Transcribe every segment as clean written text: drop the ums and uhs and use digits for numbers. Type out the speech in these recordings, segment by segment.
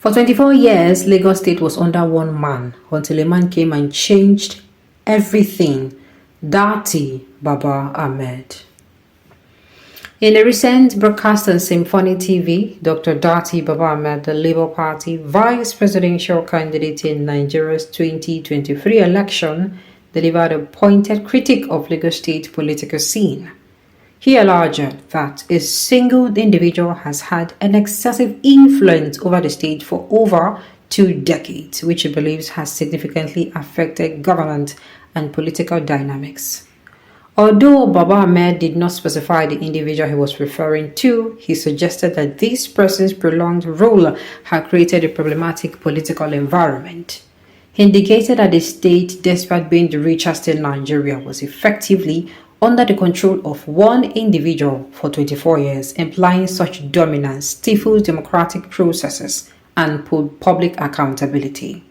For 24 years, Lagos State was under one man until a man came and changed everything. Datti Baba Ahmed. In a recent broadcast on Symphony TV, Dr. Datti Baba Ahmed, the Labour Party vice presidential candidate in Nigeria's 2023 election, delivered a pointed critique of Lagos State political scene. He alleged that a single individual has had an excessive influence over the state for over 2 decades, which he believes has significantly affected governance and political dynamics. Although Baba Ahmed did not specify the individual he was referring to, he suggested that this person's prolonged rule had created a problematic political environment. He indicated that the state, despite being the richest in Nigeria, was effectively under the control of one individual for 24 years, implying such dominance stifles democratic processes and public accountability.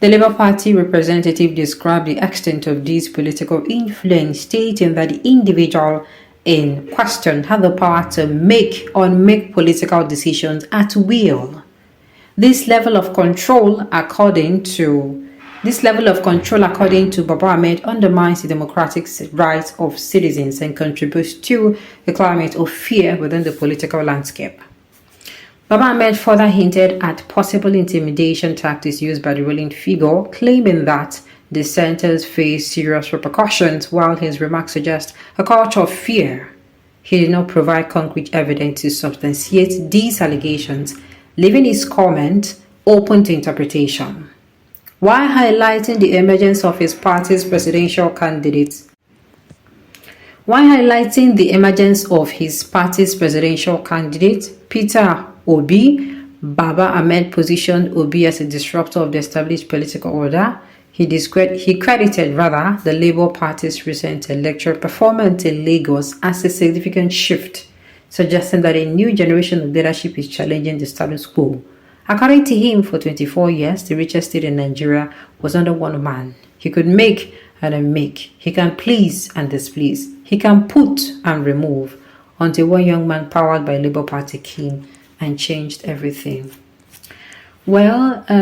The Labour Party representative described the extent of this political influence, stating that the individual in question had the power to make or unmake political decisions at will. This level of control, according to Baba Ahmed, undermines the democratic rights of citizens and contributes to a climate of fear within the political landscape. Baba Ahmed further hinted at possible intimidation tactics used by the ruling figure, claiming that dissenters face serious repercussions, while his remarks suggest a culture of fear. He did not provide concrete evidence to substantiate these allegations, leaving his comment open to interpretation. While highlighting the emergence of his party's presidential candidate, Peter Obi, Baba Ahmed positioned Obi as a disruptor of the established political order. He credited the Labour Party's recent electoral performance in Lagos as a significant shift, suggesting that a new generation of leadership is challenging the status quo. According to him, for 24 years, the richest state in Nigeria was under one man. He could make and unmake. He can please and displease. He can put and remove, until one young man powered by Labour Party came and changed everything. Well, I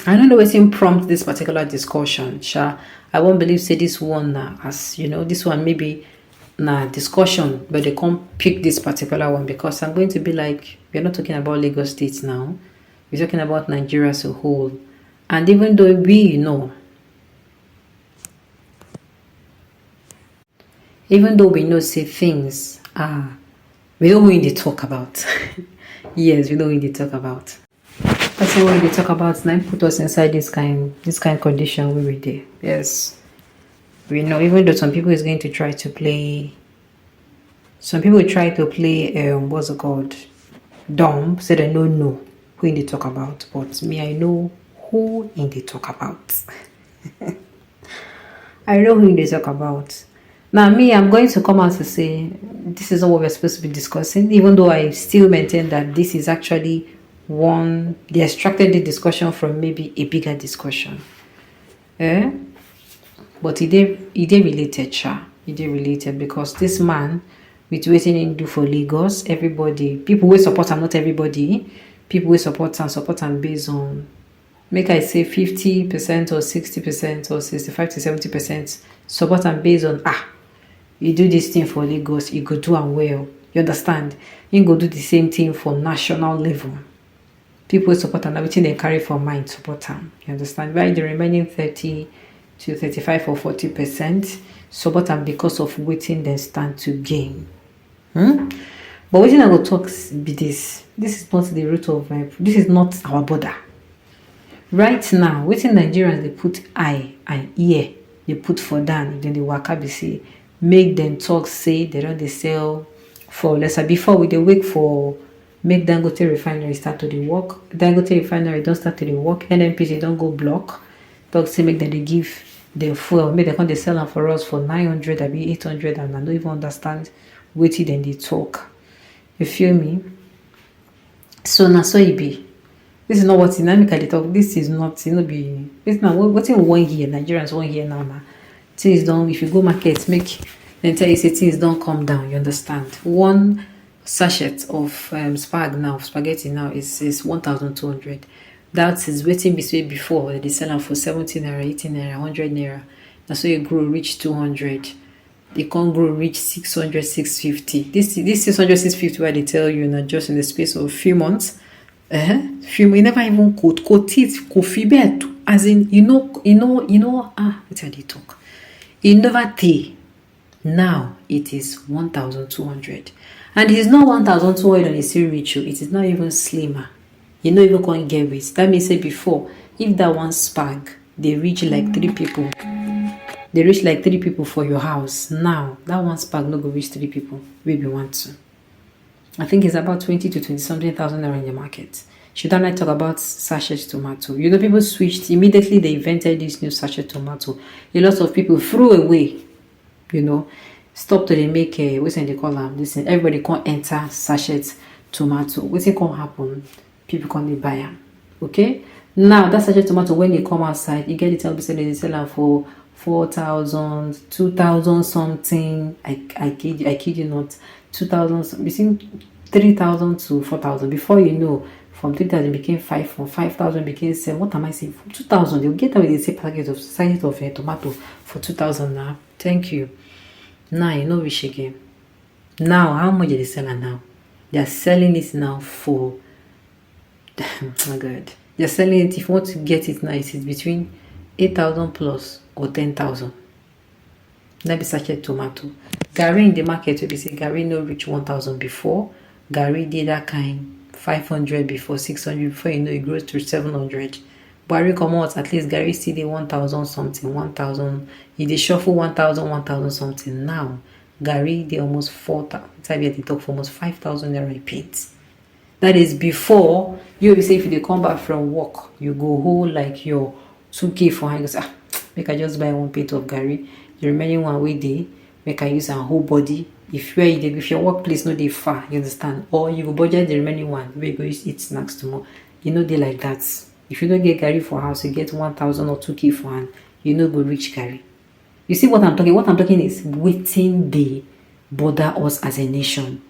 don't know what's prompt this particular discussion. I won't believe say this one as this one maybe discussion, but they can't pick this particular one because I'm going to be like, we're not talking about Lagos State now. We're talking about Nigeria as a whole. And even though we know say things we don't really talk about. Yes, we don't really talk about. That's what we talk about now. Put us inside this kind of condition we were there. Yes. We know, even though some people is going to try to play, what's it called, dumb, say they don't know who in they talk about, but me, I know who in they talk about. I know who in they talk about. Now me, I'm going to come out to say, this is not what we're supposed to be discussing, even though I still maintain that this is actually they extracted the discussion from maybe a bigger discussion. But he did related, He did related because this man, with waiting in do for Lagos, everybody, people will support him, not everybody. People will support him based on, make I say 50% or 60% or 65 to 70% support him based on, you do this thing for Lagos, you go do and well. You understand? You go do the same thing for national level. People will support him, everything they carry for mind support him. You understand? While the remaining 30 to 35 or 40% support them because of waiting they stand to gain. But waiting I will talk be this. This is not the root of this is not our border. Right now, waiting Nigerians they put eye and ear, they put for down, then they waka be say, make them talk say they don't they sell for lesser. Before we they wait for make Dangote refinery start to the work. Dangote refinery don't start to the work. NNPC don't go block. Talk say make them they give them fuel. Make them come they sell them for us for 900, I be 800, and I don't even understand waiting then they talk. You feel me? So now so it be. This is not what dynamically talk. This is not be. It's not what in 1 year. Nigerians 1 year now. Things don't. If you go market, make then tell you say things don't come down. You understand? One sachet of spaghetti now is 1,200. That is waiting between before they sell them for 70 naira, 80 naira, 100 naira. That's why it grow reach 200. They can't grow reach 600, 650. This 600, 650 where they tell you not just in the space of a few months. You never even quote it, coffee bed. As in, what are they talk? It never take. Now it is 1,200. And it is not 1,200 and it's still rich. It is not even slimmer. You know even can't get weight. That means say before, if that one spag, they reach like 3 people. They reach like 3 people for your house. Now, that one spag no go reach 3 people. Maybe want to. I think it's about 20 to 20 something thousand naira in the market. Should I talk about sachet tomato? You know, people switched immediately. They invented this new sachet tomato. A lot of people threw away. You know, stop to they make a what's they call them? Listen, everybody can't enter sachet tomato. What's it gonna happen? People can't buy them. Okay. Now that sachet tomato when they come outside, you get it. They sell them for 4,000, 2,000 something. I kid you not. 2,000 between 3,000 to 4,000. Before you know, from 3,000 became 5, from 5,000 became 7. What am I saying? From 2,000, you'll get away the same packet of tomato for 2,000 now. Thank you. Now you know which again. Now how much are they selling now? They are selling it now for oh my god. They're selling it, if you want to get it now, it is between 8,000 plus or 10,000. That be sachet tomato. Gary in the market will be say Gary no reach 1,000 before. Gary did that kind 500 before, 600 before, you know it grows to 700. Gary come out at least Gary still the 1,000 something, 1,000. If they shuffle 1,000, 1,000 something now, Gary they almost 4,000. They talk for almost 5,000 naira paint. That is before you will say if they come back from work, you go hold like your 2K for hand. You say, make I just buy one plate of Gary. The remaining one way day, make I use a whole body. If your workplace no dey far, you understand, or you go budget the remaining one where you go use eat snacks tomorrow. You know they like that. If you don't get Gary for house, you get 1,000 or 2K for hand. You know go reach Gary. You see what I'm talking? What I'm talking is waiting they bother us as a nation.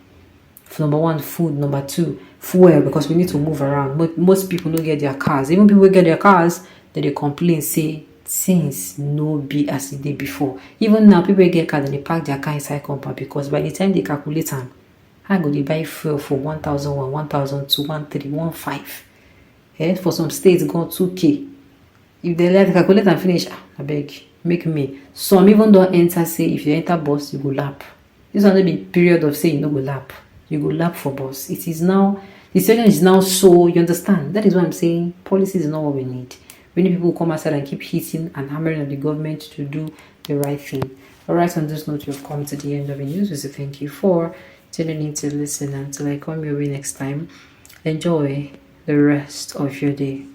Number one, food. Number two, fuel, because we need to move around. Most people don't get their cars. Even people who get their cars, they complain, say things no be as it did before. Even now, people get cars and they park their car inside compound because by the time they calculate them, how go they buy fuel for 1,001, 1,002, 1,3, 1,5? For some states, go 2K. If they let the calculate and finish, I beg, make me. Some even don't enter, say if you enter bus, you go lap. This will not be period of saying no go lap. You go lap for bus. It is now, the situation is now so, you understand? That is why I'm saying policy is not what we need. We need people who come outside and keep hitting and hammering on the government to do the right thing. Alright, on this note, we've come to the end of the news. We say thank you for tuning in to listen. Until I come your way next time, enjoy the rest of your day.